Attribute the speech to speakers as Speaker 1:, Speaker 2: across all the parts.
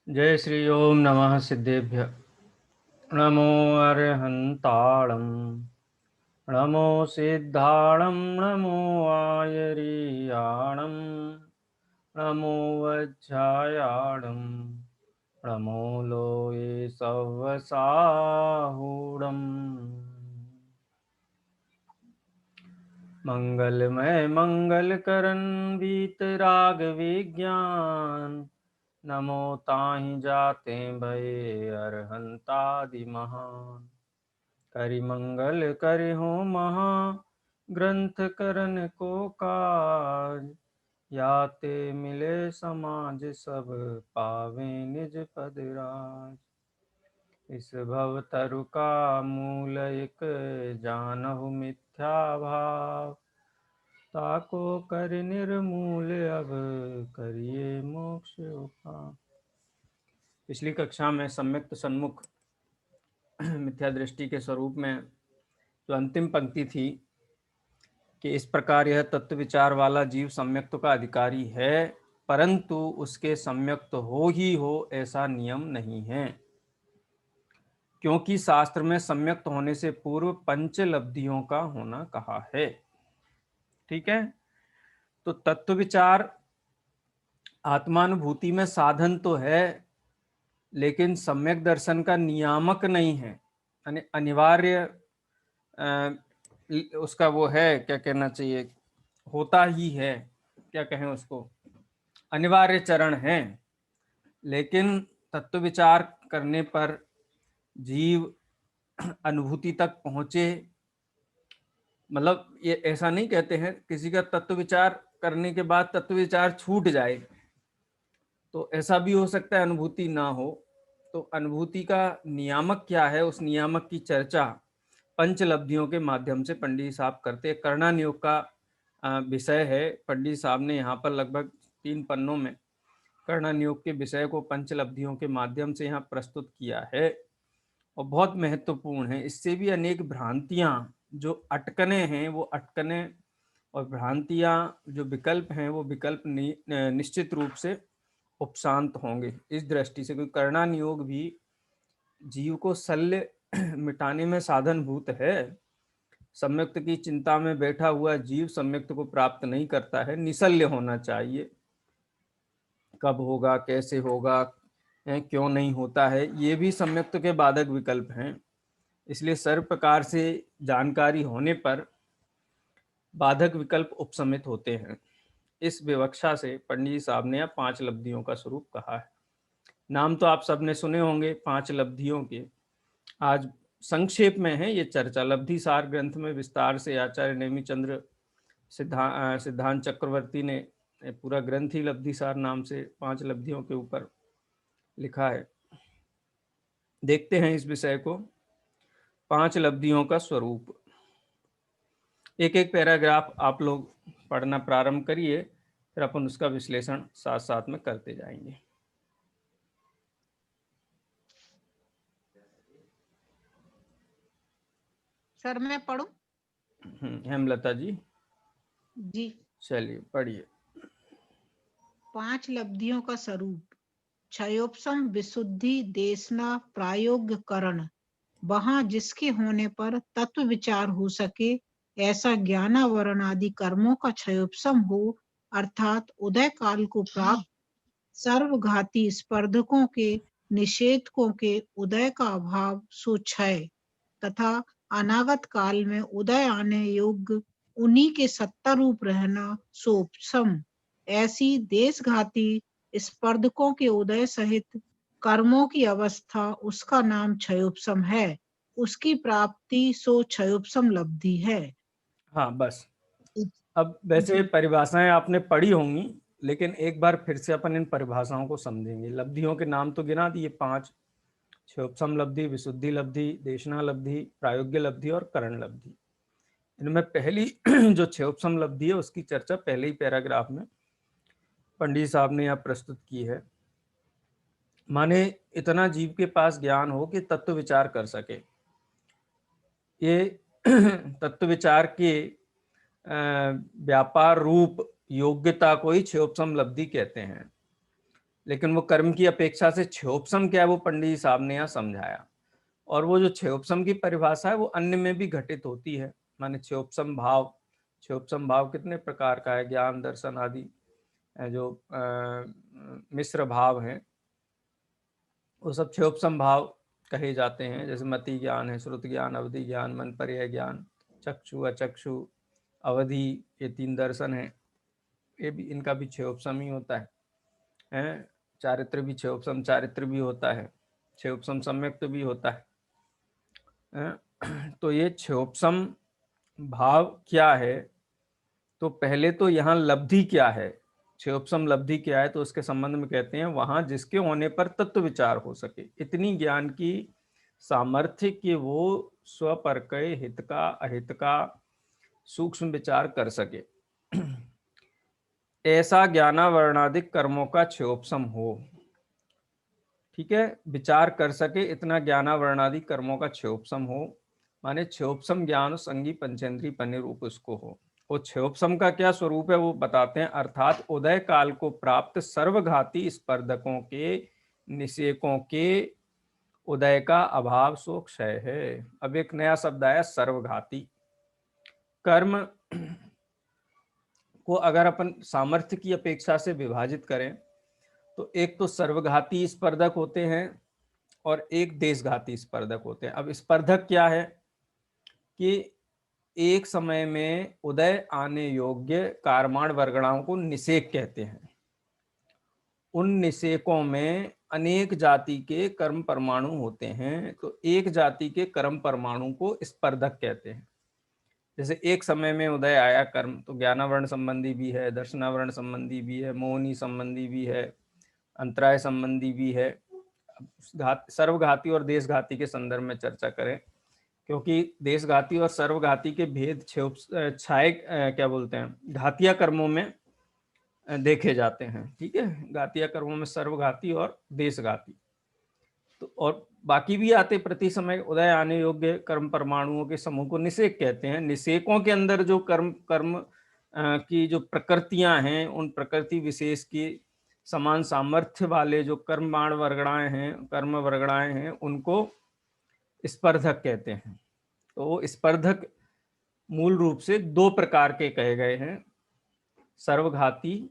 Speaker 1: जय श्री ओम नमः सिद्धेभ्य। नमो अरहंताणं नमो सिद्धाणं नमो आयरीयाणं नमो वज्रायाणं नमो लोये सवसाहूणम्। मंगलमय मंगलकरण वीतराग विज्ञान नमो ताहि जाते भये अरहंतादि महान। करि मंगल करि हो महा ग्रंथ करन को काज। याते मिले समाज सब पावे निज पद राज। इस भव तरु का मूल एक जानहु मिथ्या भाव। ताको कर निर्मूल अब करिए मोक्ष उपाय। पिछली कक्षा में सम्यक्त सन्मुख मिथ्या दृष्टि के स्वरूप में जो अंतिम पंक्ति थी कि इस प्रकार यह तत्व विचार वाला जीव सम्यक्त का अधिकारी है, परंतु उसके सम्यक्त हो ऐसा नियम नहीं है, क्योंकि शास्त्र में सम्यक्त होने से पूर्व पंचलब्धियों का होना कहा है। ठीक है, तो तत्व विचार आत्मानुभूति में साधन तो है, लेकिन सम्यक दर्शन का नियामक नहीं है। यानी अनिवार्य उसका वो है, क्या कहना चाहिए, होता ही है, क्या कहें उसको, अनिवार्य चरण है। लेकिन तत्व विचार करने पर जीव अनुभूति तक पहुंचे, मतलब ये ऐसा नहीं कहते हैं किसी का तत्व विचार करने के बाद तत्व विचार छूट जाए, तो ऐसा भी हो सकता है अनुभूति ना हो। तो अनुभूति का नियामक क्या है, उस नियामक की चर्चा पंचलब्धियों के माध्यम से पंडित साहब करते। करना नियोग का विषय है। पंडित साहब ने यहाँ पर लगभग 3 पन्नों में करना नियोग के विषय को पंचलब्धियों के माध्यम से यहाँ प्रस्तुत किया है, और बहुत महत्वपूर्ण है। इससे भी अनेक भ्रांतियां जो अटकने हैं, वो अटकने और भ्रांतियां जो विकल्प हैं, वो विकल्प निश्चित रूप से उपशांत होंगे। इस दृष्टि से कोई करना नियोग भी जीव को शल्य मिटाने में साधनभूत है। सम्यक्त की चिंता में बैठा हुआ जीव सम्यक्त को प्राप्त नहीं करता है, निशल्य होना चाहिए। कब होगा, कैसे होगा, क्यों नहीं होता है, ये भी सम्यक्त के बाधक विकल्प हैं। इसलिए सर्व प्रकार से जानकारी होने पर बाधक विकल्प उपशमित होते हैं। इस विवक्षा से पंडित साहब ने 5 लब्धियों का स्वरूप कहा है। नाम तो आप सबने सुने होंगे 5 लब्धियों के। आज संक्षेप में है ये चर्चा। लब्धि सार ग्रंथ में विस्तार से आचार्य नेमिचंद्र सिद्धांत चक्रवर्ती ने पूरा ग्रंथ ही लब्धि सार नाम से 5 लब्धियों के ऊपर लिखा है। देखते हैं इस विषय को, 5 लब्धियों का स्वरूप। एक एक पैराग्राफ आप लोग पढ़ना प्रारंभ करिए, फिर अपन उसका विश्लेषण साथ साथ में करते जाएंगे।
Speaker 2: सर मैं पढ़ूं?
Speaker 1: हेमलता जी
Speaker 2: जी।
Speaker 1: चलिए पढ़िए।
Speaker 2: 5 लब्धियों का स्वरूप। क्षयोपशम विशुद्धि देशना प्रायोग्यकरण। वहां जिसके होने पर तत्व विचार हो सके, ऐसा ज्ञानावरण आदि कर्मों का क्षयोपशम हो, अर्थात उदय काल को प्राप्त सर्वघाती स्पर्धकों के निषेधकों के उदय का अभाव सो क्षय, तथा अनागत काल में उदय आने योग्य उन्हीं के सत्ता रूप रहना सोपशम। ऐसी देशघाती स्पर्धकों के उदय सहित कर्मों की अवस्था, उसका नाम क्षयोपशम है। उसकी प्राप्ति सो क्षयोपशम लब्धि है।
Speaker 1: हाँ बस। अब वैसे परिभाषाएं आपने पढ़ी होंगी, लेकिन एक बार फिर से अपन इन परिभाषाओं को समझेंगे। लब्धियों के नाम तो गिना दिए 5, क्षयोपशम लब्धि, विशुद्धि लब्धि, देशना लब्धि, प्रायोग्य लब्धि और करण लब्धि। इनमें पहली जो क्षयोपशम लब्धि है, उसकी चर्चा पहले ही पैराग्राफ में पंडित साहब ने यहाँ प्रस्तुत की है। माने इतना जीव के पास ज्ञान हो कि तत्व विचार कर सके। ये तत्व विचार के व्यापार रूप योग्यता को ही क्षयोपशम लब्धि कहते हैं। लेकिन वो कर्म की अपेक्षा से क्षयोपसम क्या है वो पंडित जी साहब ने यहाँ समझाया। और वो जो क्षयोपसम की परिभाषा है वो अन्य में भी घटित होती है। माने क्षयोपसम भाव कितने प्रकार का है, ज्ञान दर्शन आदि जो मिश्र भाव हैं वो सब क्षयोपसम भाव कहे जाते हैं। जैसे मति ज्ञान है, श्रुति ज्ञान, अवधि ज्ञान, मन पर्याय ज्ञान, चक्षु अचक्षु अवधि, ये 3 दर्शन हैं, ये भी इनका भी क्षयोपसम ही होता है। चारित्र भी क्षयोपसम चारित्र भी होता है, क्षयोपसम सम्यक्त भी होता है। तो ये क्षयोपसम भाव क्या है, तो पहले तो यहाँ लब्धि क्या है, क्षयोपसम लब्धि क्या है, तो उसके संबंध में कहते हैं वहां जिसके होने पर तत्व विचार हो सके, इतनी ज्ञान की सामर्थ्य कि वो स्वपरकय हित का अहित का सूक्ष्म विचार कर सके, ऐसा ज्ञानावरणादिक कर्मों का क्षयोपसम हो। ठीक है, विचार कर सके इतना ज्ञानावरणादि कर्मों का क्षयोपसम हो, माने क्षयोपसम ज्ञान संगी पंचेंद्री पनिरूप उसको हो। वो क्षयोपसम का क्या स्वरूप है वो बताते हैं, अर्थात उदय काल को प्राप्त सर्वघाती स्पर्धकों के निषेकों के उदय का अभाव सो क्षय है। अब एक नया शब्द आया, सर्वघाती। कर्म को अगर अपन सामर्थ्य की अपेक्षा से विभाजित करें तो एक तो सर्वघाती स्पर्धक होते हैं और एक देशघाती स्पर्धक होते हैं। अब स्पर्धक क्या है कि एक समय में उदय आने योग्य कारमाण वर्गणाओं को निषेक कहते हैं। उन निषेकों में अनेक जाति के कर्म परमाणु होते हैं, तो एक जाति के कर्म परमाणु को स्पर्धक कहते हैं। जैसे एक समय में उदय आया कर्म, तो ज्ञानावरण संबंधी भी है, दर्शनावरण संबंधी भी है, मोहनी संबंधी भी है, अंतराय संबंधी भी है। सर्वघाती और देशघाती के संदर्भ में चर्चा करें, क्योंकि देशघाती और सर्वघाती के भेद छाए क्या बोलते हैं घातिया कर्मों में देखे जाते हैं। ठीक है, घातिया कर्मों में सर्वघाती और देशघाती, तो और बाकी भी आते प्रति समय उदय आने योग्य कर्म परमाणुओं के समूह को निषेक कहते हैं। निषेकों के अंदर जो कर्म की जो प्रकृतियां हैं, उन प्रकृति विशेष की समान सामर्थ्य वाले जो कर्मबाण वर्गणाएं हैं, कर्म वर्गणाएं हैं, उनको स्पर्धक कहते हैं। तो स्पर्धक मूल रूप से 2 प्रकार के कहे गए हैं, सर्वघाती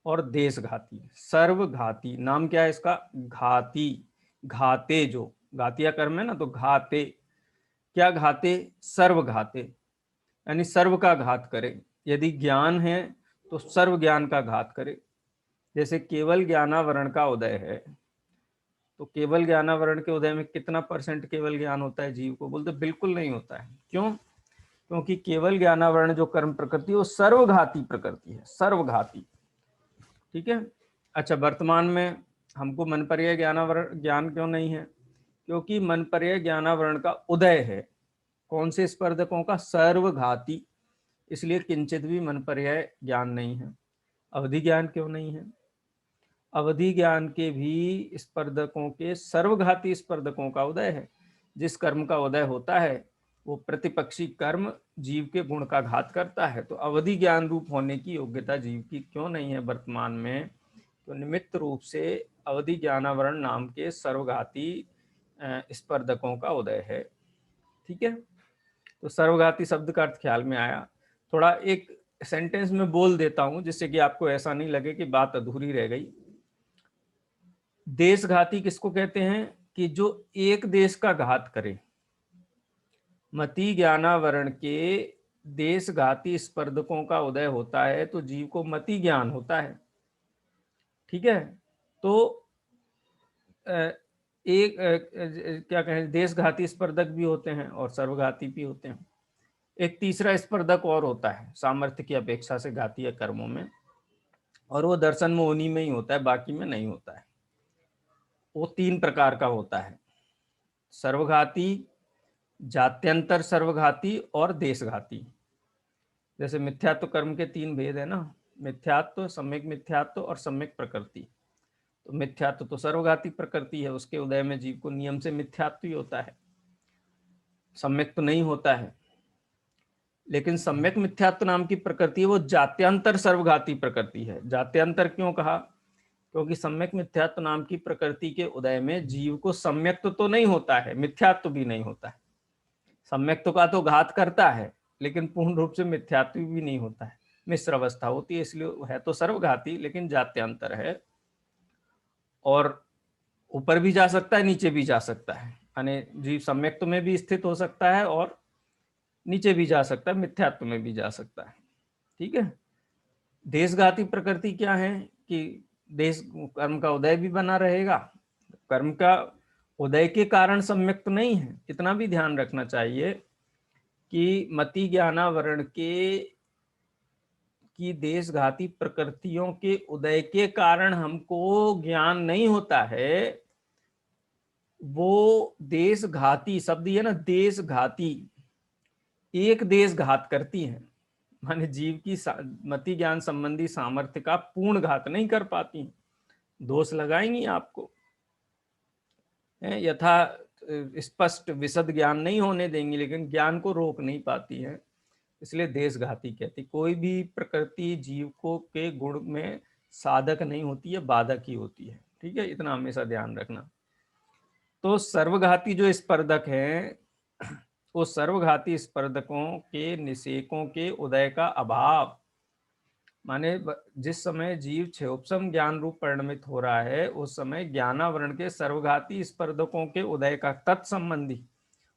Speaker 1: और देशघाती। सर्वघाती नाम क्या है इसका, घाती, घाते, जो घातिया कर्म है ना, तो घाते क्या, घाते सर्वघाते, यानी सर्व का घात करे। यदि ज्ञान है तो सर्व ज्ञान का घात करे। जैसे केवल ज्ञानावरण का उदय है, तो केवल ज्ञानावरण के उदय में कितना % केवल ज्ञान होता है जीव को, बोलते बिल्कुल नहीं होता है। क्यों? क्योंकि केवल ज्ञानावरण जो कर्म प्रकृति है वो सर्वघाती प्रकृति है, सर्वघाती। ठीक है। अच्छा, वर्तमान में हमको मन पर्याय ज्ञानावरण ज्ञान क्यों नहीं है? क्योंकि मन पर्याय ज्ञानावरण का उदय है। कौन से स्पर्धकों का? सर्वघाती। इसलिए किंचित भी मन पर्याय ज्ञान नहीं है। अवधि ज्ञान क्यों नहीं है? अवधि ज्ञान के भी स्पर्धकों के सर्वघाती स्पर्धकों का उदय है। जिस कर्म का उदय होता है वो प्रतिपक्षी कर्म जीव के गुण का घात करता है। तो अवधि ज्ञान रूप होने की योग्यता जीव की क्यों नहीं है वर्तमान में? तो निमित्त रूप से अवधि ज्ञानावरण नाम के सर्वघाती स्पर्धकों का उदय है। ठीक है, तो सर्वघाती शब्द का अर्थ ख्याल में आया। थोड़ा एक सेंटेंस में बोल देता हूं जिससे कि आपको ऐसा नहीं लगे कि बात अधूरी रह गई। देशघाती किसको कहते हैं? कि जो एक देश का घात करे। मति ज्ञानावरण के देशघाती स्पर्धकों का उदय होता है तो जीव को मति ज्ञान होता है। ठीक है, तो एक क्या कहें, देशघाती स्पर्धक भी होते हैं और सर्वघाती भी होते हैं। एक तीसरा स्पर्धक और होता है सामर्थ्य की अपेक्षा से घातीय कर्मों में, और वो दर्शन में उन्हीं में ही होता है, बाकी में नहीं होता है। वो 3 प्रकार का होता है, सर्वघाती, जात्यंतर सर्वघाती और देशघाती। जैसे मिथ्यात्व कर्म के 3 भेद है ना, मिथ्यात्व, सम्यक मिथ्यात्व और सम्यक प्रकृति। तो मिथ्यात्व तो सर्वघाती प्रकृति है, उसके उदय में जीव को नियम से मिथ्यात्व ही होता है, सम्यक तो नहीं होता है। लेकिन सम्यक मिथ्यात्व नाम की प्रकृति है वो जात्यांतर सर्वघाती प्रकृति है। जात्यांतर क्यों कहा? क्योंकि सम्यक मिथ्यात्व नाम की प्रकृति के उदय में जीव को सम्यक्त्व तो नहीं होता है, मिथ्यात्व भी नहीं होता है। सम्यक्त्व का तो घात करता है, लेकिन पूर्ण रूप से मिथ्यात्व भी नहीं होता है, मिश्र अवस्था होती है। इसलिए है तो सर्वघाती, लेकिन जात्यांतर है, और ऊपर भी जा सकता है, नीचे भी जा सकता है। यानी जीव सम्यक्त्व में भी स्थित हो सकता है और नीचे भी जा सकता है, मिथ्यात्व में भी जा सकता है। ठीक है। देशघाती प्रकृति क्या है कि देश कर्म का उदय भी बना रहेगा, कर्म का उदय के कारण सम्यक्त नहीं है। इतना भी ध्यान रखना चाहिए कि मति ज्ञानावरण की देशघाती प्रकृतियों के उदय के कारण हमको ज्ञान नहीं होता है। वो देशघाती शब्द है ना, देशघाती, एक देश घात करती है, माने जीव की मति ज्ञान संबंधी सामर्थ्य का पूर्ण घात नहीं कर पाती, दोष लगाएंगी आपको, यथा स्पष्ट विशद ज्ञान नहीं होने देंगी, लेकिन ज्ञान को रोक नहीं पाती है। इसलिए देशघाती कहती। कोई भी प्रकृति जीव को के गुण में साधक नहीं होती है, बाधक ही होती है। ठीक है, इतना हमेशा ध्यान रखना। तो सर्वघाती जो स्पर्धक हैं, वो सर्वघाती स्पर्धकों के निषेकों के उदय का अभाव, माने जिस समय जीव क्षयोपम ज्ञान रूप परिणमित हो रहा है, उस समय ज्ञानावरण के सर्वघाती स्पर्धकों के उदय का तत्संबंधी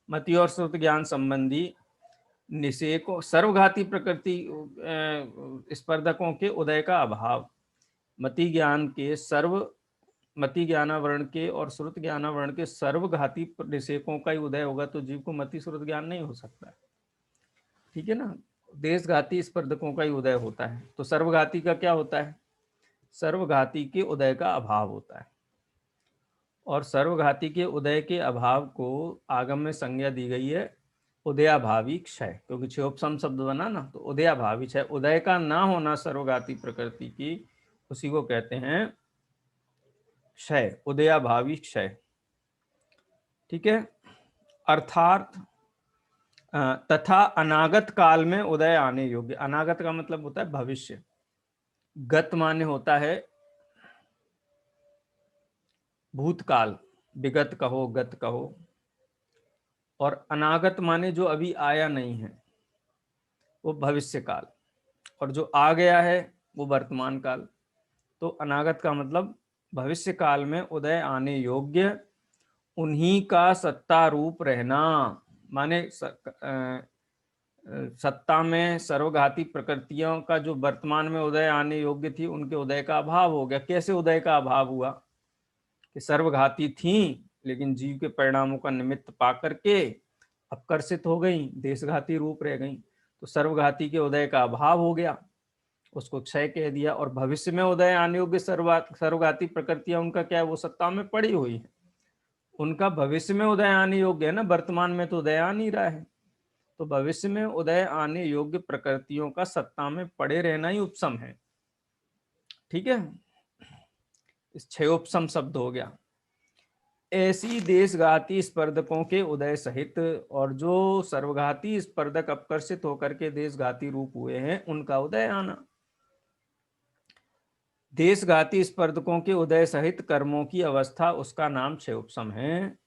Speaker 1: मति और श्रुत ज्ञान संबंधी निषेकों, सर्वघाती प्रकृति स्पर्धकों के उदय का अभाव, मति ज्ञान के मति ज्ञानावरण के और श्रुत ज्ञानावरण के सर्वघाती निषेकों का ही उदय होगा, तो जीव को मति श्रुत ज्ञान नहीं हो सकता है। ठीक है ना। देशघाती स्पर्धकों का ही उदय होता है। तो सर्वघाती का क्या होता है? सर्वघाती के उदय का अभाव होता है। और सर्वघाती के उदय के अभाव को आगम में संज्ञा दी गई है उदयाभावी क्षय, क्योंकि क्षयोपम शब्द बना ना, तो उदयाभावी क्षय, उदय का ना होना सर्वघाती प्रकृति की, उसी को कहते हैं क्षय, उदयाभावी क्षय। ठीक है। अर्थात तथा अनागत काल में उदय आने योग्य। अनागत का मतलब होता है भविष्य, गत माने होता है भूतकाल, विगत कहो, गत कहो, और अनागत माने जो अभी आया नहीं है वो भविष्य काल, और जो आ गया है वो वर्तमान काल। तो अनागत का मतलब भविष्य काल में उदय आने योग्य, उन्हीं का सत्ता रूप रहना, माने सत्ता में सर्वघाती प्रकृतियों का जो वर्तमान में उदय आने योग्य थी, उनके उदय का अभाव हो गया। कैसे उदय का अभाव हुआ? कि सर्वघाती थी, लेकिन जीव के परिणामों का निमित्त पाकर के अपकर्षित हो गई, देशघाती रूप रह गई, तो सर्वघाती के उदय का अभाव हो गया, उसको क्षय कह दिया। और भविष्य में उदय आने योग्य सर्वघाती प्रकृतियां, उनका क्या है, वो सत्ता में पड़ी हुई है, उनका भविष्य में उदय आने योग्य है ना, वर्तमान में तो उदय आ नहीं रहा है। तो भविष्य में उदय आने योग्य प्रकृतियों का सत्ता में पड़े रहना ही उपसम है। ठीक है, इस क्षयोपसम शब्द हो गया। ऐसी देशघाती स्पर्धकों के उदय सहित, और जो सर्वघाती स्पर्धक अपकर्षित होकर के देशघाती रूप हुए हैं, उनका उदय आना। देशघाती स्पर्धकों के उदय सहित कर्मों की अवस्था, उसका नाम क्षयोपसम है।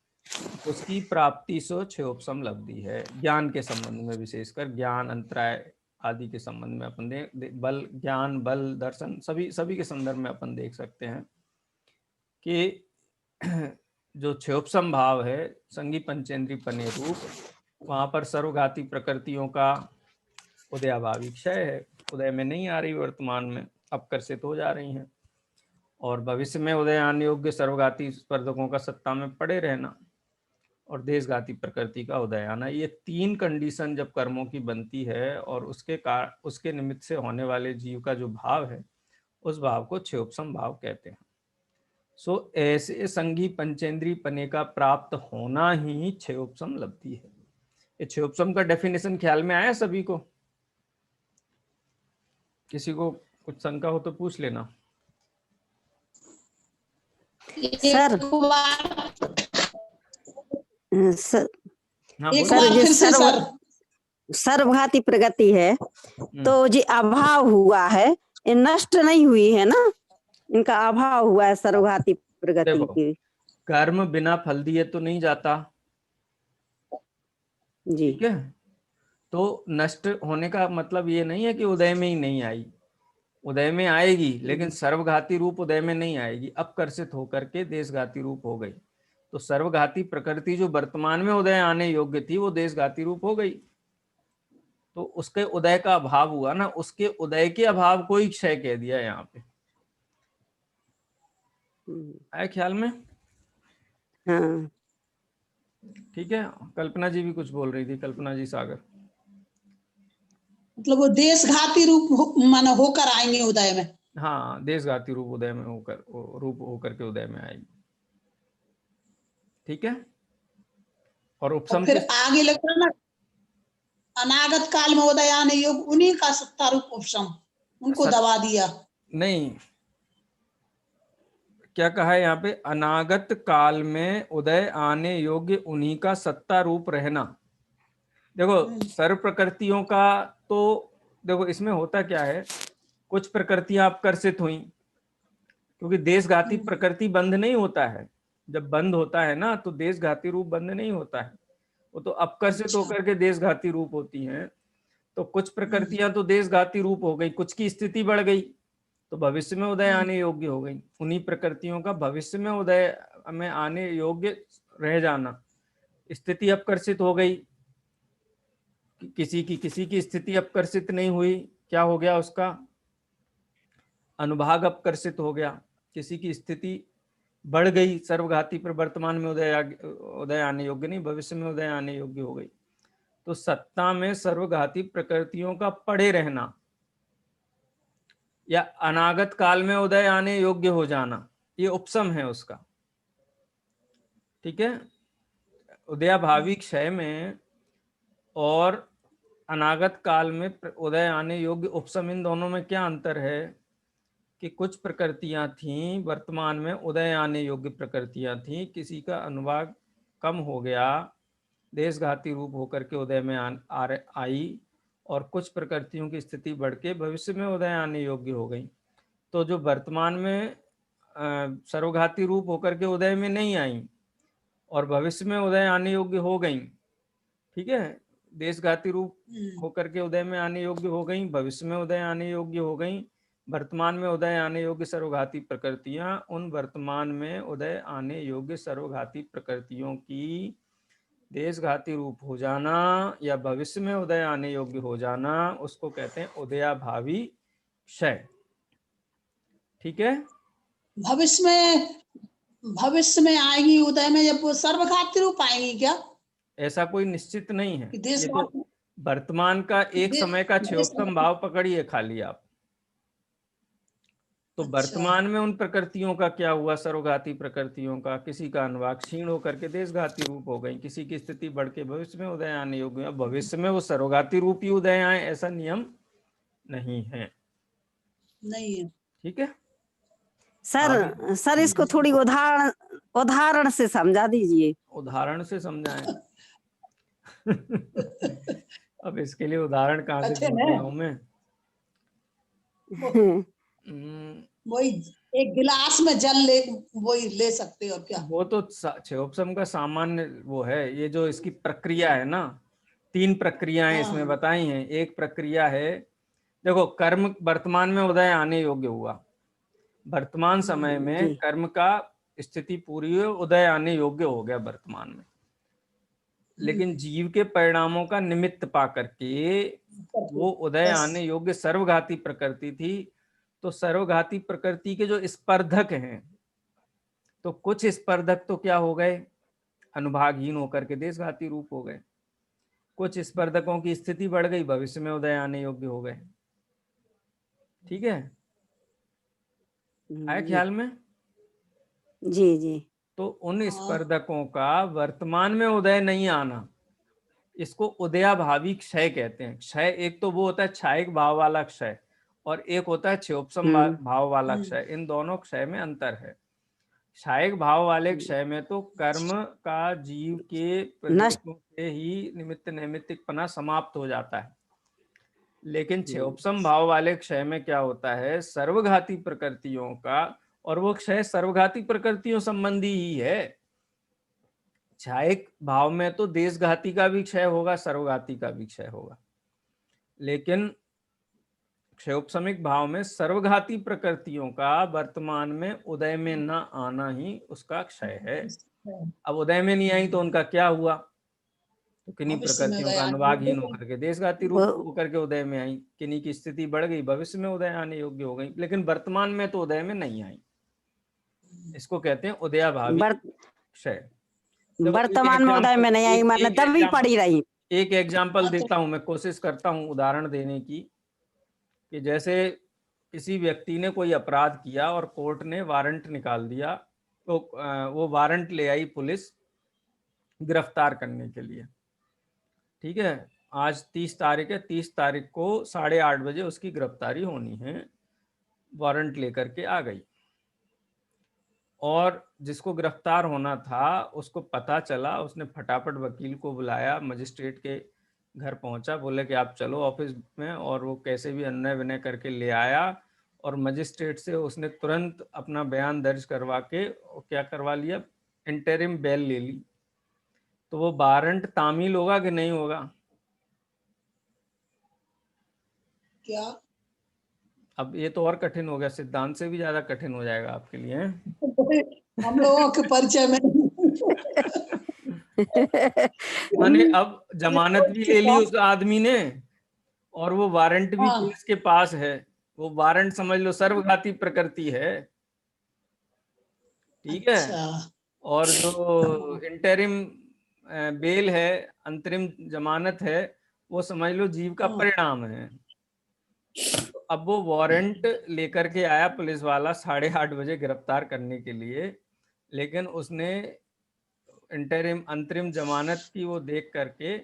Speaker 1: उसकी प्राप्ति से क्षयोपसम लब्धि है। ज्ञान के संबंध में, विशेषकर ज्ञान अंतराय आदि के संबंध में अपन बल, ज्ञान, बल, दर्शन, सभी के संदर्भ में अपन देख सकते हैं कि जो क्षयोपसम भाव है, संगी पंचेंद्री पने रूप, वहां पर सर्वघाती प्रकृतियों का उदयाभावी क्षय है, उदय में नहीं आ रही, वर्तमान में अपकर्षित हो जा रही हैं। और भविष्य में उदय आने योग्य सर्वघाती स्पर्धकों का सत्ता में पड़े रहना, और देशघाती प्रकृति का उदय आना। ये तीन कंडीशन जब कर्मों की बनती है, और उसके निमित्त से होने वाले जीव का जो भाव है, उस भाव को क्षयोपसम भाव कहते हैं। सो ऐसे संगी पंचेंद्री पने का प्राप्त होना ही क्षयोपसम लब्धि है। ये क्षयोपसम का डेफिनेशन ख्याल में आया सभी को? किसी को कुछ शंका हो तो पूछ लेना।
Speaker 3: सर सर्वघाती प्रगति है, तो जी अभाव हुआ है, ये नष्ट नहीं हुई है ना? इनका अभाव हुआ है सर्वघाती प्रगति
Speaker 1: देखो,
Speaker 3: की।
Speaker 1: कर्म बिना फल दिए तो नहीं जाता,
Speaker 3: जी
Speaker 1: ठीक है। तो नष्ट होने का मतलब ये नहीं है कि उदय में ही नहीं आई, उदय में आएगी, लेकिन सर्वघाती रूप उदय में नहीं आएगी, अपकर्षित होकर के देशघाती रूप हो गई। तो सर्वघाती प्रकृति जो वर्तमान में उदय आने योग्य थी वो देशघाती रूप हो गई, तो उसके उदय का अभाव हुआ ना, उसके उदय के अभाव को ही क्षय कह दिया यहाँ पे। आए ख्याल में?
Speaker 3: हाँ।
Speaker 1: ठीक है। कल्पना जी भी कुछ बोल रही थी, कल्पना जी सागर।
Speaker 4: मतलब वो देशघाती रूप माने होकर आएंगे उदय में।
Speaker 1: हाँ, देशघाती रूप उदय में होकर, रूप होकर के उदय में आएगी, ठीक है। और
Speaker 4: और
Speaker 1: उपसम
Speaker 4: फिर
Speaker 1: के
Speaker 4: आगे लगता है ना, अनागत काल में उदय आने योग उन्हीं का सत्ता रूप उपशम, उनको दबा दिया।
Speaker 1: नहीं, क्या कहा है यहाँ पे, अनागत काल में उदय आने योग्य उन्हीं का सत्ता रूप रहना। देखो, सर्व प्रकृतियों का तो देखो इसमें होता क्या है, कुछ प्रकृतियां अपकर्षित हुई, क्योंकि देशघाती प्रकृति बंध नहीं होता है। जब बंद होता है ना तो देशघाती रूप बंद नहीं होता है, वो तो अपकर्षित होकर के देशघाती रूप होती हैं। तो कुछ प्रकृतियां तो देशघाती रूप हो गई, कुछ की स्थिति बढ़ गई तो भविष्य में उदय आने योग्य हो गई। उन्हीं प्रकृतियों का भविष्य में उदय में आने योग्य रह जाना, स्थिति अपकर्षित हो गई, किसी की स्थिति अपकर्षित नहीं हुई, क्या हो गया, उसका अनुभाग अपकर्षित हो गया, किसी की स्थिति बढ़ गई सर्वघाती पर, वर्तमान में उदय आने योग्य नहीं, भविष्य में उदय आने योग्य हो गई। तो सत्ता में सर्वघाती प्रकृतियों का पड़े रहना या अनागत काल में उदय आने योग्य हो जाना, ये उपसम है उसका, ठीक है। उदयाभावी क्षय में और अनागत काल में उदय आने योग्य उपसम, इन दोनों में क्या अंतर है कि कुछ प्रकृतियां थीं वर्तमान में उदय आने योग्य प्रकृतियां थीं, किसी का अनुभाग कम हो गया, देशघाती रूप होकर के उदय में आई, और कुछ प्रकृतियों की स्थिति बढ़ के भविष्य में उदय आने योग्य हो गई। तो जो वर्तमान में सर्वघाती रूप होकर के उदय में नहीं आई और भविष्य में उदय आने योग्य हो गई, ठीक है, देशघाती रूप होकर के उदय में आने योग्य हो गई, भविष्य में उदय आने योग्य हो गई, वर्तमान में उदय आने योग्य सर्वघाती प्रकृतियां उन वर्तमान में उदय आने योग्य सर्वघाती प्रकृतियों की देशघाती रूप हो जाना या भविष्य में उदय आने योग्य हो जाना, उसको कहते हैं उदयाभावी क्षय, ठीक है।
Speaker 4: भविष्य में आएगी उदय में, जब वो सर्वघाती रूप आएंगी क्या?
Speaker 1: ऐसा कोई निश्चित नहीं है,
Speaker 4: कि
Speaker 1: ये तो वर्तमान का एक समय का क्षयोत्तम भाव पकड़िए खाली आप। तो वर्तमान में उन प्रकृतियों का क्या हुआ, सर्वघाती प्रकृतियों का, किसी का अनुभाग क्षीण होकर के देशघाती रूप हो गई, किसी की स्थिति बढ़ के भविष्य में उदय आने योग्य, भविष्य में वो सर्वघाती रूप ही उदय आए ऐसा नियम नहीं है,
Speaker 4: नहीं है।
Speaker 1: ठीक है।
Speaker 3: सर इसको थोड़ी उदाहरण से समझा दीजिए।
Speaker 1: उदाहरण से समझाएं? अब इसके लिए उदाहरण कहाँ से
Speaker 4: अच्छे
Speaker 1: ढूंढ
Speaker 4: ने
Speaker 1: लाऊं मैं?
Speaker 4: वही एक गिलास में जल ले, वही ले सकते हो क्या?
Speaker 1: वो तो क्षयोपशम का सामान्य वो है, ये जो इसकी प्रक्रिया है ना, 3 प्रक्रियाएं इसमें बताई हैं। एक प्रक्रिया है, देखो, कर्म वर्तमान में उदय आने योग्य हुआ, वर्तमान समय में कर्म का स्थिति पूरी हुई, उदय आने योग्य हो गया वर्तमान में, लेकिन जीव के परिणामों का निमित्त पा करके वो उदय आने योग्य सर्वघाती प्रकृति थी। तो सर्वघाती प्रकृति के जो स्पर्धक हैं, तो कुछ स्पर्धक तो क्या हो गए, अनुभागहीन होकर के देशघाती रूप हो गए, कुछ स्पर्धकों की स्थिति बढ़ गई, भविष्य में उदय आने योग्य हो गए, ठीक है। आए ख्याल में?
Speaker 3: जी जी।
Speaker 1: तो उन स्पर्धकों का वर्तमान में उदय नहीं आना, इसको उदयाभावी क्षय कहते हैं। क्षय एक तो वो होता है क्षयिक भाव वाला क्षय, और एक होता है क्षयोपशम भाव वाला क्षय। इन दोनों क्षय में अंतर है। क्षयिक भाव वाले क्षय में तो कर्म का जीव के प्रनिमित्तों से ही निमित्त नैमित्तिकपना समाप्त हो जाता है, लेकिन क्षयोपम भाव वाले क्षय में क्या होता है, सर्वघाती प्रकृतियों का, और वो क्षय सर्वघाती प्रकृतियों संबंधी ही है। क्षयिक भाव में तो देशघाती का भी क्षय होगा, सर्वघाती का भी क्षय होगा, लेकिन क्षयोपमिक भाव में सर्वघाती प्रकृतियों का वर्तमान में उदय में न आना ही उसका क्षय है। अब उदय में नहीं आई तो उनका क्या हुआ, तो किन्हीं
Speaker 4: भविष्य में
Speaker 1: प्रकृतियों
Speaker 4: उदय
Speaker 1: का
Speaker 4: आने
Speaker 1: अनुभागहीन
Speaker 4: योग्य
Speaker 1: होकर के देशघाती रूप होकर के उदय में आई, किन्हीं की स्थिति बढ़ गई, भविष्य में उदय आने योग्य हो गई, लेकिन वर्तमान में तो उदय में नहीं आई। इसको कहते हैं उदयाभावी क्षय।
Speaker 3: वर्तमान में उदय में नहीं आई, मतलब दबी पड़ी रही।
Speaker 1: एक एग्जाम्पल देता हूं, मैं कोशिश करता हूं उदाहरण देने की, कि जैसे किसी व्यक्ति ने कोई अपराध किया और कोर्ट ने वारंट निकाल दिया, तो वो वारंट ले आई पुलिस गिरफ्तार करने के लिए। ठीक है, आज 30 तारीख है, 30 तारीख को 8:30 बजे उसकी गिरफ्तारी होनी है, वारंट लेकर के आ गई, और जिसको गिरफ्तार होना था उसको पता चला, उसने फटाफट वकील को बुलाया, मजिस्ट्रेट के घर पहुंचा, बोले कि आप चलो ऑफिस में, और वो कैसे भी अन्य विनय करके ले आया, और मजिस्ट्रेट से उसने तुरंत अपना बयान दर्ज करवा के क्या करवा लिया, इंटरिम बेल ले ली। तो वो वारंट तामील होगा कि नहीं होगा?
Speaker 4: क्या?
Speaker 1: अब ये तो और कठिन हो गया, सिद्धांत से भी ज्यादा कठिन हो जाएगा आपके लिए, हैं?
Speaker 4: हम लोगों के परिचय में
Speaker 1: माने अब जमानत भी ले ली उस आदमी ने, और वो वारंट भी
Speaker 4: हाँ।
Speaker 1: पुलिस के पास है, वो वारंट समझ लो सर्वघाती प्रकृति है। ठीक है,
Speaker 4: अच्छा।
Speaker 1: और जो इंटरिम बेल है, अंतरिम जमानत है, वो समझ लो जीव का
Speaker 4: हाँ।
Speaker 1: परिणाम है। तो अब वो वारंट लेकर के आया पुलिस वाला 8:30 बजे गिरफ्तार करने के लिए, लेकिन उसने इंटरिम अंतरिम जमानत की वो देख करके,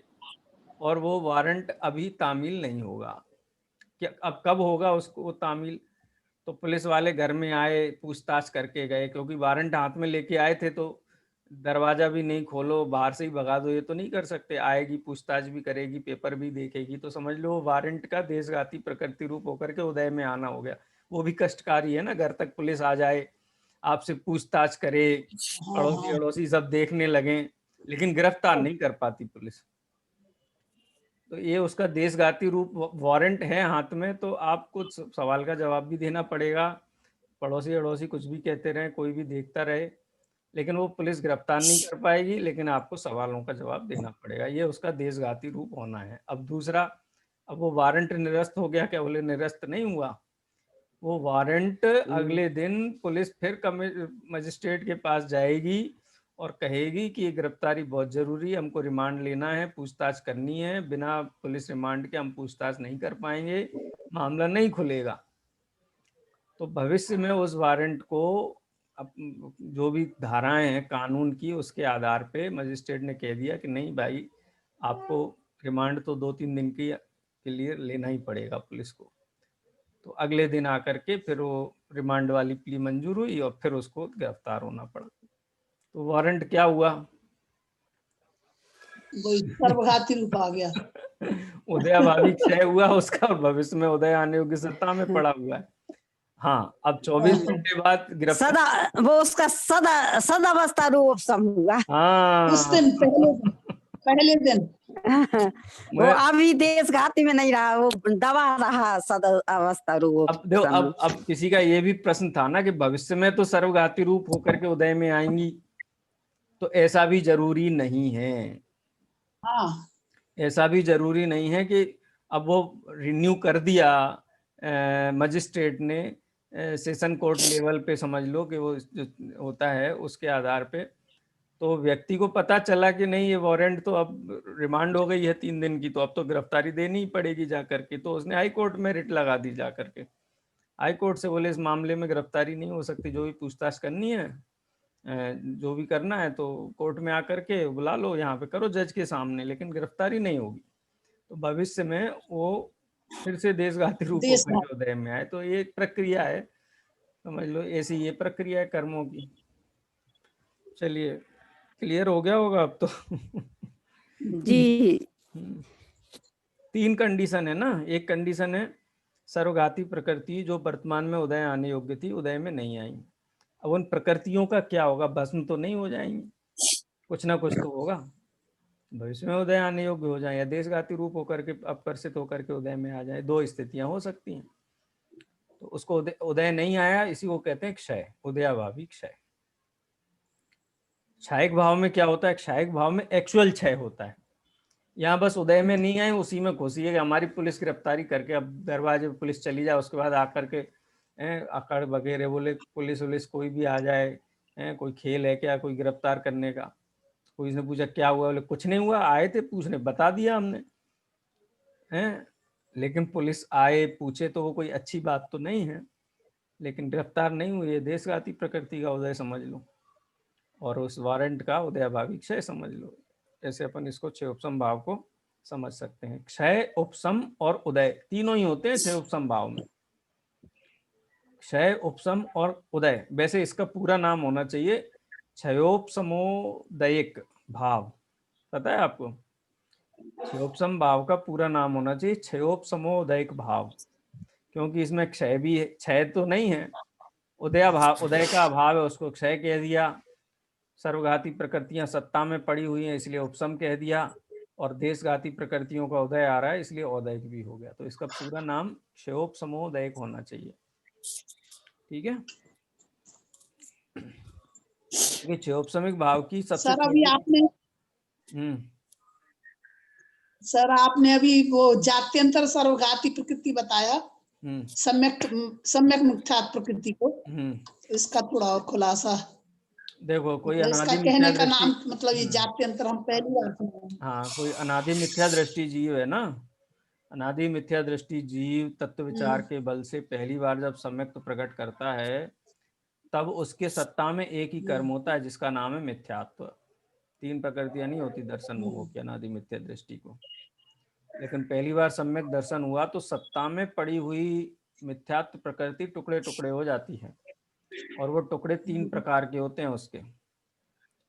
Speaker 1: और वो वारंट अभी तामील नहीं होगा। क्या अब कब होगा उसको वो तामील? तो पुलिस वाले घर में आए, पूछताछ करके गए, क्योंकि वारंट हाथ में लेके आए थे, तो दरवाजा भी नहीं खोलो, बाहर से ही भगा दो, ये तो नहीं कर सकते। आएगी, पूछताछ भी करेगी, पेपर भी देखेगी, तो समझ लो वारंट का देशघाती प्रकृति रूप होकर के उदय में आना हो गया। वो भी कष्टकारी है ना, घर तक पुलिस आ जाए, आपसे पूछताछ करे, पड़ोसी अड़ोसी सब देखने लगे, लेकिन गिरफ्तार नहीं कर पाती पुलिस। तो ये उसका देशघाती रूप, वारंट है हाथ में, तो आपको सवाल का जवाब भी देना पड़ेगा, पड़ोसी अड़ोसी कुछ भी कहते रहे, कोई भी देखता रहे, लेकिन वो पुलिस गिरफ्तार नहीं कर पाएगी, लेकिन आपको सवालों का जवाब देना पड़ेगा। ये उसका देशघाती रूप होना है। अब दूसरा, अब वो वारंट निरस्त हो गया, क्या बोले निरस्त नहीं हुआ? वो वारंट अगले दिन पुलिस फिर मजिस्ट्रेट के पास जाएगी और कहेगी कि ये गिरफ्तारी बहुत जरूरी है, हमको रिमांड लेना है, पूछताछ करनी है, बिना पुलिस रिमांड के हम पूछताछ नहीं कर पाएंगे, मामला नहीं खुलेगा। तो भविष्य में उस वारंट को जो भी धाराएं हैं कानून की, उसके आधार पे मजिस्ट्रेट ने कह दिया कि नहीं भाई, आपको रिमांड तो 2-3 दिन के लिए लेना ही पड़ेगा पुलिस को। तो अगले दिन आकर के फिर वो रिमांड वाली प्ली मंजूर हुई, और फिर उसको गिरफ्तार होना पड़ा। तो वारंट क्या हुआ?
Speaker 4: वही सर्वघाती रूप आ गया।
Speaker 1: उदयाभावी क्षय हुआ उसका, और भविष्य में उदय आने योग्य सत्ता में पड़ा हुआ है। हाँ, अब 24 घंटे बाद गिरफ्तार,
Speaker 3: सदा, वो उसका सदा सदावस्था रूप सम हुआ।
Speaker 1: हाँ
Speaker 4: उस दिन पहले दिन
Speaker 3: वो अभी देशघाती में नहीं रहा, वो दबा रहा सदा अवस्था रूप।
Speaker 1: अब देखो, अब किसी का ये भी प्रश्न था ना कि भविष्य में तो सर्वघाती रूप होकर के उदय में आएंगी, तो ऐसा भी जरूरी नहीं है।
Speaker 4: हाँ।
Speaker 1: ऐसा भी जरूरी नहीं है कि अब वो रिन्यू कर दिया मजिस्ट्रेट ने, सेशन कोर्ट लेवल पे समझ लो कि वो जो होता है उसके आधार पे, तो व्यक्ति को पता चला कि नहीं ये वारंट तो अब रिमांड हो गई है 3 दिन की, तो अब तो गिरफ्तारी देनी ही पड़ेगी जाकर के, तो उसने हाई कोर्ट में रिट लगा दी जाकर के। हाई कोर्ट से बोले इस मामले में गिरफ्तारी नहीं हो सकती, जो भी पूछताछ करनी है, जो भी करना है तो कोर्ट में आकर के बुला लो, यहाँ पे करो जज के सामने, लेकिन गिरफ्तारी नहीं होगी। तो भविष्य में वो फिर से देशघाती रूप होकर के उदय में आए। तो ये एक प्रक्रिया है, समझ लो, ऐसी ये प्रक्रिया है कर्मों की। चलिए, क्लियर हो गया होगा अब तो।
Speaker 3: जी।
Speaker 1: तीन कंडीशन है ना। एक कंडीशन है सर्वघाती प्रकृति जो वर्तमान में उदय आने योग्य थी, उदय में नहीं आई। अब उन प्रकृतियों का क्या होगा? भस्म तो नहीं हो जाएंगी, कुछ ना कुछ तो होगा, भविष्य में उदय आने योग्य हो जाए या देशघाती रूप होकर के अपकर्षित होकर के उदय में आ जाए। दो स्थितियां हो सकती हैं। तो उसको उदय नहीं आया, इसी को कहते हैं क्षय, उदयाभावी क्षय। क्षयिक भाव में क्या होता है? क्षयिक भाव में एक्चुअल क्षय होता है। यहाँ बस उदय में नहीं आए, उसी में खुशी है कि हमारी पुलिस गिरफ्तारी करके अब दरवाजे पे पुलिस चली जाए, उसके बाद आकर के अकड़ वगैरह बोले पुलिस कोई भी आ जाए, कोई खेल है क्या कोई गिरफ्तार करने का? कोई ने पूछा क्या हुआ? बोले कुछ नहीं हुआ, आए थे पूछने, बता दिया हमने, हैं। लेकिन पुलिस आए पूछे तो वो कोई अच्छी बात तो नहीं है, लेकिन गिरफ्तार नहीं हुई है, देशघाती प्रकृति का उदय समझ लो, और उस वारंट का उदयाभावी क्षय समझ लो। ऐसे अपन इसको क्षय उपसम भाव को समझ सकते हैं। क्षय, उपसम और उदय तीनों ही होते हैं क्षय उपसम भाव में। क्षय, उपसम और उदय। वैसे इसका पूरा नाम होना चाहिए क्षयोपसमोदयिक भाव। पता है आपको? क्षयोपसम भाव का पूरा नाम होना चाहिए क्षयोपसमोदयिक भाव, क्योंकि इसमें क्षय भी है, क्षय तो नहीं है, उदय भाव, उदय का अभाव है, उसको क्षय कह दिया। सर्वघाती प्रकृतियां सत्ता में पड़ी हुई हैं इसलिए उपसम कह दिया, और देशघाती प्रकृतियों का उदय आ रहा है इसलिए औदयिक भी हो गया। तो इसका पूरा नाम क्षयोपसमोदयिक होना चाहिए। ठीक है, क्योंकि क्षयोपसमिक भाव की सबसे
Speaker 4: सर अभी आपने सर आपने अभी वो जात्यंतर सर्वघाती प्रकृति बताया, सम्यक मिथ्यात्व प्रकृति को, इसका थोड़ा और खुलासा।
Speaker 1: देखो, कोई
Speaker 4: मतलब इसका
Speaker 1: अनादि
Speaker 4: कहने
Speaker 1: मिथ्या
Speaker 4: का
Speaker 1: दृष्टि,
Speaker 4: नाम मतलब ये जात्यंतर हम पहली बार सुन रहे हैं।
Speaker 1: हाँ, कोई अनादि मिथ्या दृष्टि जीव है ना, अनादि मिथ्या दृष्टि जीव तत्व विचार के बल से पहली बार जब सम्यक प्रकट करता है, तब उसके सत्ता में एक ही कर्म होता है जिसका नाम है मिथ्यात्व। तीन प्रकृतियां नहीं होती दर्शन मुखों की अनादि मिथ्या दृष्टि को। लेकिन पहली बार सम्यक दर्शन हुआ तो सत्ता में पड़ी हुई मिथ्यात्व प्रकृति टुकड़े टुकड़े हो जाती है, और वो टुकड़े तीन प्रकार के होते हैं उसके,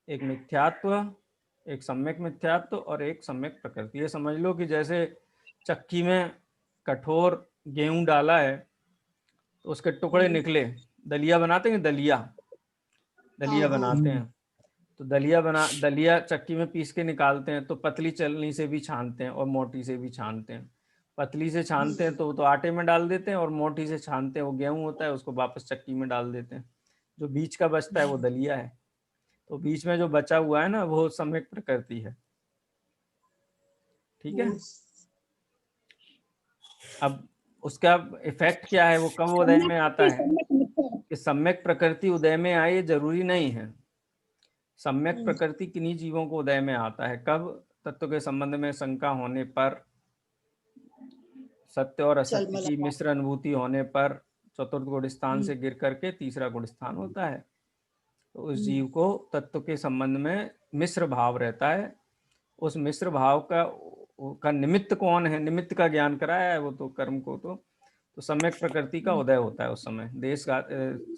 Speaker 1: एक मिथ्यात्व, एक सम्यक मिथ्यात्व और एक सम्यक प्रकृति। ये समझ लो कि जैसे चक्की में कठोर गेहूं डाला है तो उसके टुकड़े निकले, दलिया बनाते हैं, दलिया बनाते हैं, तो दलिया चक्की में पीस के निकालते हैं, तो पतली चलनी से भी छानते हैं और मोटी से भी छानते हैं। पतली से छानते हैं तो आटे में डाल देते हैं, और मोटी से छानते हैं वो गेहूं होता है, उसको वापस चक्की में डाल देते हैं। जो बीच का बचता है वो दलिया है। तो बीच में जो बचा हुआ है ना वो सम्यक प्रकृति है। ठीक है, अब उसका इफेक्ट क्या है, वो कब उदय में आता है? कि सम्यक प्रकृति उदय में आए जरूरी नहीं है। सम्यक प्रकृति किन्हीं जीवों को उदय में आता है कब? तत्व के संबंध में शंका होने पर, सत्य और असत्य की मिश्र अनुभूति होने पर, चतुर्थ गुण स्थान से गिर करके तीसरा गुण स्थान होता है, तो उस जीव को तत्व के संबंध में मिश्र भाव रहता है। उस मिश्र भाव का निमित्त कौन है? निमित्त का ज्ञान कराया है वो तो कर्म को, तो सम्यक प्रकृति का उदय होता है उस समय।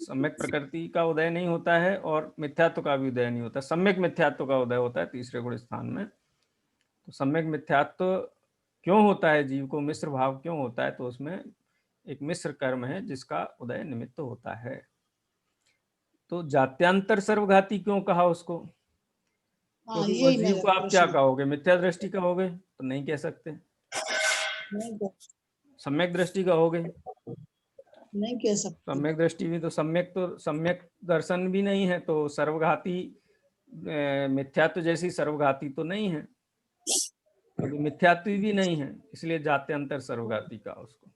Speaker 1: सम्यक प्रकृति का उदय नहीं होता है और मिथ्यात्व का भी उदय नहीं होता, सम्यक मिथ्यात्व का उदय होता है तीसरे गुण स्थान में। तो सम्यक मिथ्यात्व क्यों होता है जीव को, मिश्र भाव क्यों होता है? तो उसमें एक मिश्र कर्म है जिसका उदय निमित्त होता है। तो जात्यांतर सर्वघाती क्यों कहा उसको? क्योंकि उस जीव को आप क्या कहोगे? मिथ्या दृष्टि कहोगे तो नहीं कह सकते, सम्यक दृष्टि कहोगे
Speaker 4: नहीं कह सकते।
Speaker 1: सम्यक दृष्टि भी तो सम्यक दर्शन भी नहीं है, तो सर्वघाती मिथ्यात्व जैसी सर्वघाती तो नहीं है, क्योंकि मिथ्यात्व भी नहीं है, इसलिए जात्यंतर सर्वघाती का उसको।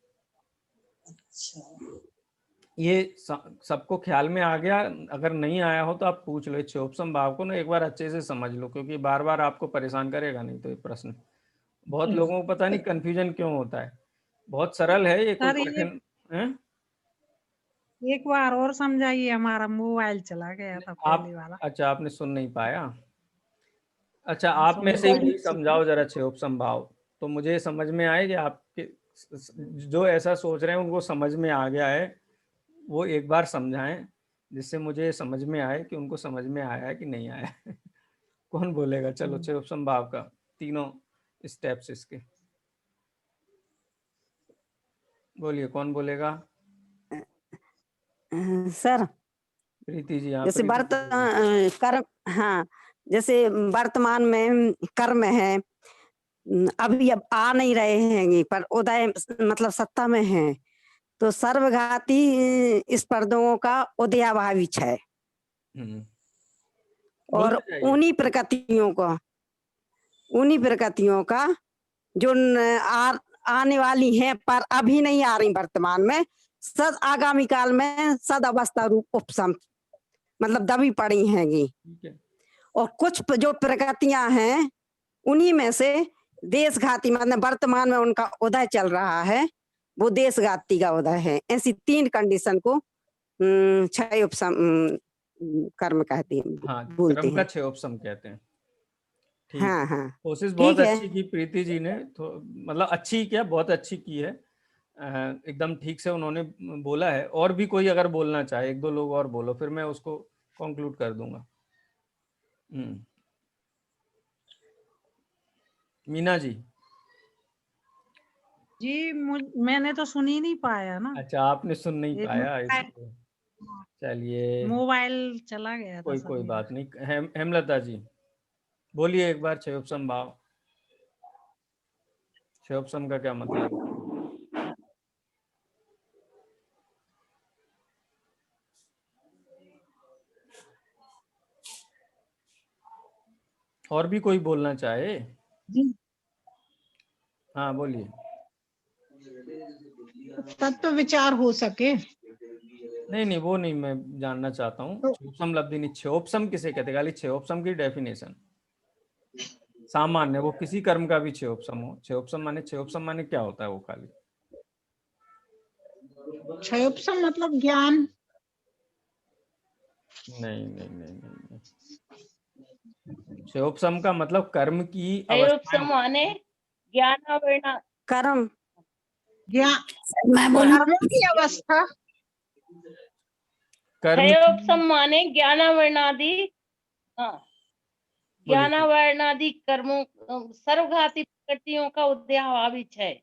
Speaker 1: ये सबको ख्याल में आ गया? अगर नहीं आया हो तो आप पूछ लो। क्षयोपसम भाव को ना एक बार अच्छे से समझ लो, क्योंकि बार बार आपको परेशान करेगा नहीं तो ये प्रश्न। बहुत लोगों को पता नहीं कंफ्यूजन क्यों होता है, बहुत सरल है ये, कोई कठिन है।
Speaker 5: एक बार और समझाइए, हमारा मोबाइल चला गया था पहले वाला।
Speaker 1: अच्छा, आपने सुन नहीं पाया? अच्छा, आप में से ही समझाओ जरा क्षयोपसम भाव, तो मुझे समझ में आए कि आपके जो ऐसा सोच रहे हैं उनको समझ में आ गया है, वो एक बार समझाएं, जिससे मुझे समझ में आए कि उनको समझ में आया है कि नहीं आया है। कौन बोलेगा? चलो क्षयोपसम भाव का तीनों स्टेप्स इसके। बोलिए, कौन बोलेगा?
Speaker 3: सर
Speaker 1: प्रीति जी। हाँ,
Speaker 3: जैसे
Speaker 1: प्रीति जी बोलिए।
Speaker 3: कर्म, हाँ, जैसे वर्तमान में कर्म है, अभी अब आ नहीं रहे हैं पर उदय मतलब सत्ता में है, तो सर्वघाती स्पर्धों का उदयाभावी है। और
Speaker 1: बोलते जाइए।
Speaker 3: उन्हीं प्रकृतियों का जो आने वाली है पर अभी नहीं आ रही वर्तमान में, सद आगामी काल में सद अवस्था रूप उपशम मतलब दबी पड़ी हैंगी।
Speaker 1: ठीक है।
Speaker 3: और कुछ जो प्रकृतियां हैं उन्हीं में से देशघाती मतलब वर्तमान में उनका उदय चल रहा है, वो देशघाती का उदय है। ऐसी 3 कंडीशन को क्षय उपशम कर्म कहते हैं,
Speaker 1: हाँ,
Speaker 3: बोलते
Speaker 1: क्रम का
Speaker 3: हैं।
Speaker 1: 6 ऑप्शन कहते हैं। ठीक
Speaker 3: हाँ
Speaker 1: है।
Speaker 3: हाँ
Speaker 1: कोशिश बहुत
Speaker 3: ठीक है।
Speaker 1: अच्छी की प्रीति जी ने, तो मतलब अच्छी क्या, बहुत अच्छी की है। एकदम ठीक से उन्होंने बोला है। और भी कोई अगर बोलना चाहे, 1-2 लोग और बोलो, फिर मैं उसको कंक्लूड कर दूंगा। मीना जी।
Speaker 5: जी मैंने तो सुन ही नहीं पाया ना,
Speaker 1: अच्छा, आपने सुन नहीं
Speaker 5: एक
Speaker 1: पाया इसको। चलिए,
Speaker 5: मोबाइल चला गया था सर
Speaker 1: कोई
Speaker 5: मेरा।
Speaker 1: बात नहीं। हेमलता जी बोलिए एक बार, 6 ऑप्शन भाव, 6 ऑप्शन का क्या मतलब है? और भी कोई बोलना चाहे?
Speaker 2: जी,
Speaker 1: हाँ बोलिए।
Speaker 2: तत्व विचार हो सके
Speaker 1: नहीं, वो नहीं मैं जानना चाहता हूँ।
Speaker 2: तो
Speaker 1: क्षोभसम लब्धि नहीं, क्षोभसम किसे कहते हैं? खाली क्षोभसम की डेफिनेशन सामान्य, वो किसी कर्म का भी क्षोभसम हो। क्षोभसम माने क्या होता है वो? खाली
Speaker 2: क्षयोपसम मतलब ज्ञान।
Speaker 1: नहीं। क्षोभसम का मतलब कर्म की अवस्थाएं।
Speaker 6: क्षयोपशम माने ज्ञानावरण
Speaker 3: कर्म,
Speaker 2: ज्ञान
Speaker 3: मैं बोलूं?
Speaker 2: कर्मों की अवस्था।
Speaker 1: कर्म की,
Speaker 6: क्षयोपशम माने ज्ञानावरणादि, हाँ,
Speaker 1: बोलिए।
Speaker 6: ज्ञानावरणादि कर्मों सर्वघाती प्रकृतियों का उदयाभावी है,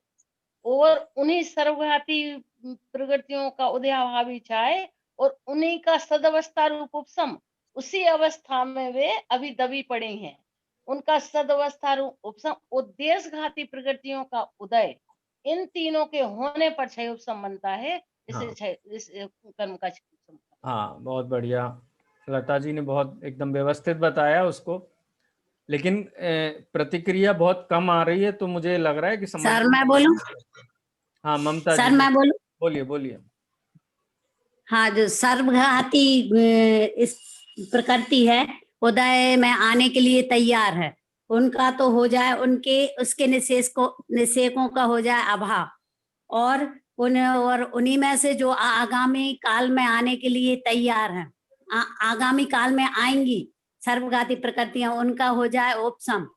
Speaker 6: और उन्हीं सर्वघाती प्रकृतियों का उदयाभावी है और उन्हीं का सदवस्था रूप उपशम, उसी अवस्था में वे अभी दबी पड़े हैं। उनका सदवस्था रूप उपशम, उद्देश्यघाती प्रकृतियों का उदय, इन तीनों के होने पर क्षय उपशम बनता है।
Speaker 1: हाँ
Speaker 6: इस कर्म का क्षय उपशम।
Speaker 1: हाँ, बहुत बढ़िया। लता जी ने बहुत एकदम व्यवस्थित बताया उसको, लेकिन प्रतिक्रिया बहुत कम आ रही है, तो मुझे लग रहा है कि समझ
Speaker 3: सर
Speaker 1: में
Speaker 3: मैं
Speaker 1: नहीं आ
Speaker 3: बोलूं?
Speaker 1: रहा है। हाँ ममता जी
Speaker 3: सर मैं बोलूं?
Speaker 1: बोलिए।
Speaker 3: हाँ, जो सर्वघाती इस प्रकृति है, उदय में आने के लिए तैयार है, उनका तो हो जाए, उनके उसके निषेकों का हो जाए अभाव, और उन्हीं में से जो आगामी काल में आने के लिए तैयार हैं, आगामी काल में आएंगी सर्वघाती प्रकृतियां, उनका हो जाए उपशम।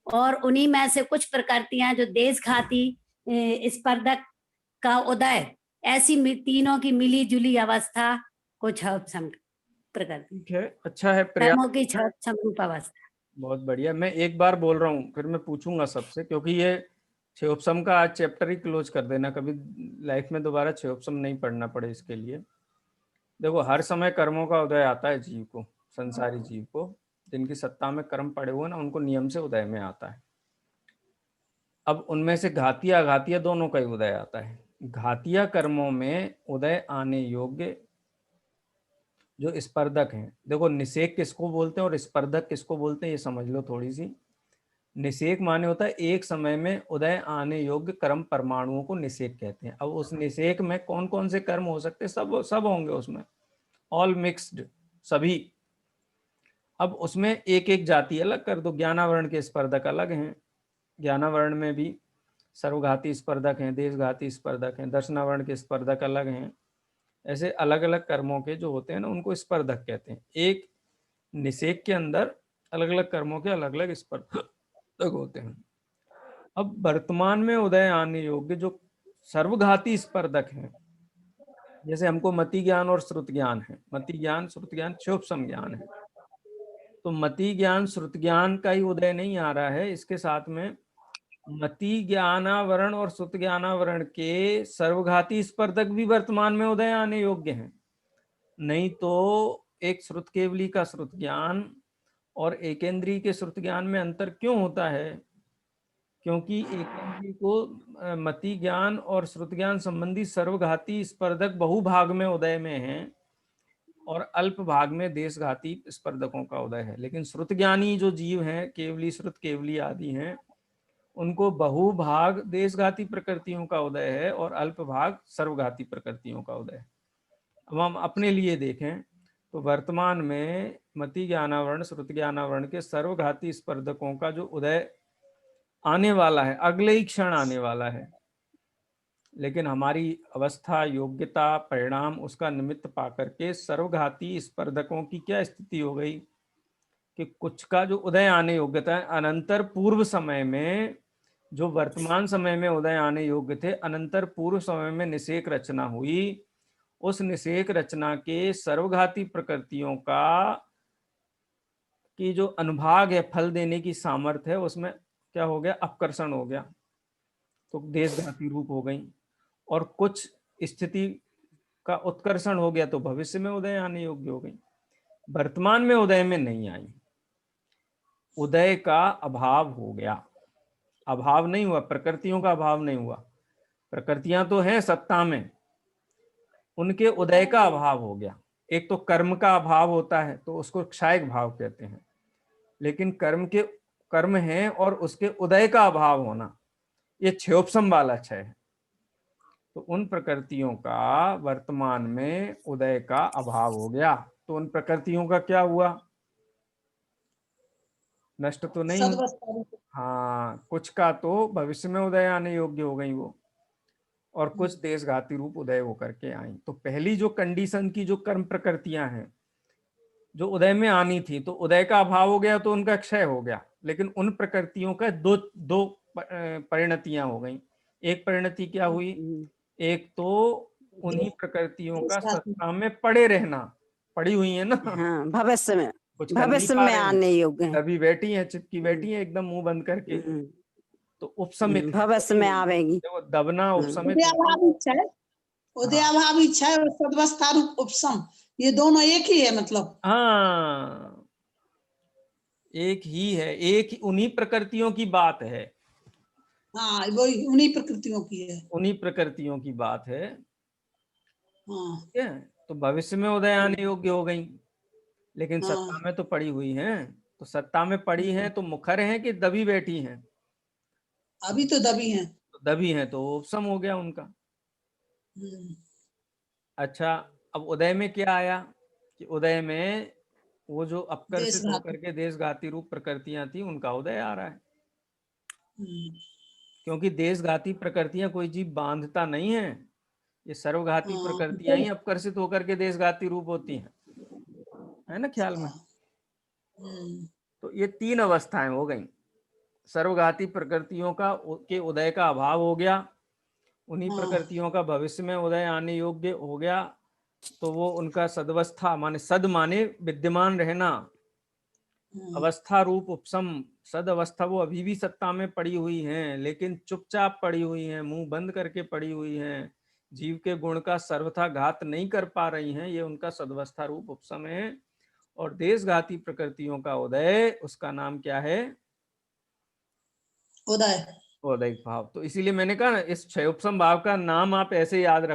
Speaker 3: और उन्हीं में से कुछ प्रकृतियां जो देशघाती स्पर्धक का उदय, ऐसी तीनों की मिली जुली अवस्था को क्षयोपशम प्रकृति,
Speaker 1: ठीक है, अच्छा है,
Speaker 3: कर्मों
Speaker 1: पर्याप्त।
Speaker 3: की क्षयोपशम रूप अवस्था।
Speaker 1: बहुत बढ़िया। मैं एक बार बोल रहा हूँ, फिर मैं पूछूंगा सबसे, क्योंकि ये क्षयोपसम का आज चैप्टर ही क्लोज कर देना, कभी लाइफ में दोबारा क्षयोपसम नहीं पढ़ना पड़े इसके लिए। देखो, हर समय कर्मों का उदय आता है जीव को, संसारी जीव को, जिनकी सत्ता में कर्म पड़े हुए ना, उनको नियम से उदय में आता है। अब उनमें से घातिया अघातिया दोनों का ही उदय आता है। घातिया कर्मों में उदय आने योग्य जो स्पर्धक हैं, देखो निषेक किसको बोलते हैं और स्पर्धक किसको बोलते हैं, ये समझ लो थोड़ी सी। निषेक माने होता है एक समय में उदय आने योग्य कर्म परमाणुओं को निषेक कहते हैं। अब उस निषेक में कौन कौन से कर्म हो सकते हैं? सब होंगे उसमें, ऑल मिक्स्ड, सभी। अब उसमें एक एक जाति अलग कर दो। ज्ञानावरण के स्पर्धक अलग हैं, ज्ञानावरण में भी सर्वघाती स्पर्धक हैं, देशघाती स्पर्धक हैं, दर्शनावरण के स्पर्धक अलग हैं। ऐसे अलग अलग कर्मों के जो होते हैं ना, उनको स्पर्धक कहते हैं। एक निषेक के अंदर अलग अलग कर्मों के अलग अलग स्पर्धक होते हैं। अब वर्तमान में उदय आने योग्य जो सर्वघाती स्पर्धक हैं, जैसे हमको मति ज्ञान और श्रुत ज्ञान है, मति ज्ञान श्रुत ज्ञान क्षोभसम ज्ञान है, तो मति ज्ञान श्रुत ज्ञान का ही उदय नहीं आ रहा है, इसके साथ में मति ज्ञानावरण और श्रुत ज्ञानावरण के सर्वघाती स्पर्धक भी वर्तमान में उदय आने योग्य हैं। नहीं तो एक श्रुत केवली का श्रुत ज्ञान और एकेंद्रीय के श्रुत ज्ञान में अंतर क्यों होता है? क्योंकि एकेंद्रीय को मति ज्ञान और श्रुत ज्ञान संबंधी सर्वघाती स्पर्धक बहुभाग में उदय में हैं और अल्प भाग में देशघाती स्पर्धकों का उदय है। लेकिन श्रुत ज्ञानी जो जीव हैं, केवली श्रुत केवली आदि हैं, उनको बहुभाग देशघाती प्रकृतियों का उदय है और अल्प भाग सर्वघाती प्रकृतियों का उदय है। अब हम अपने लिए देखें तो वर्तमान में मति ज्ञानावरण श्रुत ज्ञानावरण के सर्वघाती स्पर्धकों का जो उदय आने वाला है, अगले ही क्षण आने वाला है, लेकिन हमारी अवस्था, योग्यता, परिणाम उसका निमित्त पाकर के सर्वघाती स्पर्धकों की क्या स्थिति हो गई कि कुछ का जो उदय आने योग्यता है अनंतर पूर्व समय में, जो वर्तमान समय में उदय आने योग्य थे, अनंतर पूर्व समय में निषेक रचना हुई। उस निषेक रचना के सर्वघाती प्रकृतियों का की जो अनुभाग है, फल देने की सामर्थ्य है, उसमें क्या हो गया? अपकर्षण हो गया, तो देशघाती रूप हो गई। और कुछ स्थिति का उत्कर्षण हो गया तो भविष्य में उदय आने योग्य हो गई। वर्तमान में उदय में नहीं आई, उदय का अभाव हो गया। अभाव नहीं हुआ, प्रकृतियों का अभाव नहीं हुआ, प्रकृतियां तो हैं सत्ता में, उनके उदय का अभाव हो गया। एक तो कर्म का अभाव होता है तो उसको क्षायक भाव कहते हैं, लेकिन कर्म है और उसके उदय का अभाव होना, ये क्षयोपसम वाला क्षय है। तो उन प्रकृतियों का वर्तमान में उदय का अभाव हो गया, तो उन प्रकृतियों का क्या हुआ? नष्ट तो नहीं। हाँ, कुछ का तो भविष्य में उदय आने योग्य हो गई वो, और कुछ देशघाती रूप उदय होकर के आई। तो पहली जो कंडीशन की जो कर्म प्रकृतियां हैं जो उदय में आनी थी, तो उदय का अभाव हो गया तो उनका क्षय हो गया। लेकिन उन प्रकृतियों का दो परिणतियां हो गई। एक परिणति क्या हुई? एक तो उन्हीं प्रकृतियों का सत्ता में पड़े रहना, पड़ी हुई है ना,
Speaker 7: हाँ, भविष्य में,
Speaker 1: कुछ कर नहीं
Speaker 7: भविष्य
Speaker 1: पा
Speaker 7: में
Speaker 1: रही हैं,
Speaker 7: आने योग्य है।
Speaker 1: अभी बैठी है, चिपकी बैठी है एकदम मुंह बंद करके, तो उपसमित
Speaker 7: भविष्य में आवेगी।
Speaker 1: देखो, दबना उपसमित,
Speaker 4: उदयाभावी क्षय, उदयाभावी क्षय और सद्वस्था रूप उपसम, ये दोनों एक ही है मतलब।
Speaker 1: हाँ, एक ही है, एक उन्हीं प्रकृतियों की बात है।
Speaker 4: हाँ, वो उन्हीं प्रकृतियों की है,
Speaker 1: उन्हीं प्रकृतियों की बात है।
Speaker 4: हाँ,
Speaker 1: ठीक है, तो भविष्य में उदय आने योग्य हो गई, लेकिन
Speaker 4: हाँ।
Speaker 1: सत्ता में तो पड़ी हुई हैं। तो सत्ता में पड़ी हैं तो मुखर हैं कि दबी बैठी हैं?
Speaker 4: अभी तो दबी हैं।
Speaker 1: तो दबी हैं तो उपसम हो गया उनका। अच्छा, अब उदय में क्या आया कि उदय में वो जो अपकर्षित होकर के देशघाती रूप प्रकृतियां थी, उनका उदय आ रहा है। क्योंकि देशघाती प्रकृतियां कोई जीव बांधता नहीं है, ये सर्वघाती प्रकृतियां ही अपकर्षित होकर के देशघाती रूप होती हैं, है ना ख्याल में? तो ये तीन अवस्थाएं हो गई। सर्वघाती प्रकृतियों का के उदय का अभाव हो गया, उन्हीं प्रकृतियों का भविष्य में उदय आने योग्य हो गया, तो वो उनका सदवस्था माने सद माने विद्यमान रहना, अवस्था रूप उपसम, सद अवस्था वो अभी भी सत्ता में पड़ी हुई हैं, लेकिन चुपचाप पड़ी हुई हैं, मुंह बंद करके पड़ी हुई हैं, जीव के गुण का सर्वथा घात नहीं कर पा रही हैं, ये उनका सदवस्था रूप उपसम है। और देशघाती प्रकृतियों का उदय, उसका नाम क्या है?
Speaker 4: उदय,
Speaker 1: उदय भाव। तो इसीलिए मैंने कहा ना, इस क्षयोपसम भाव का नाम आप ऐसे याद रख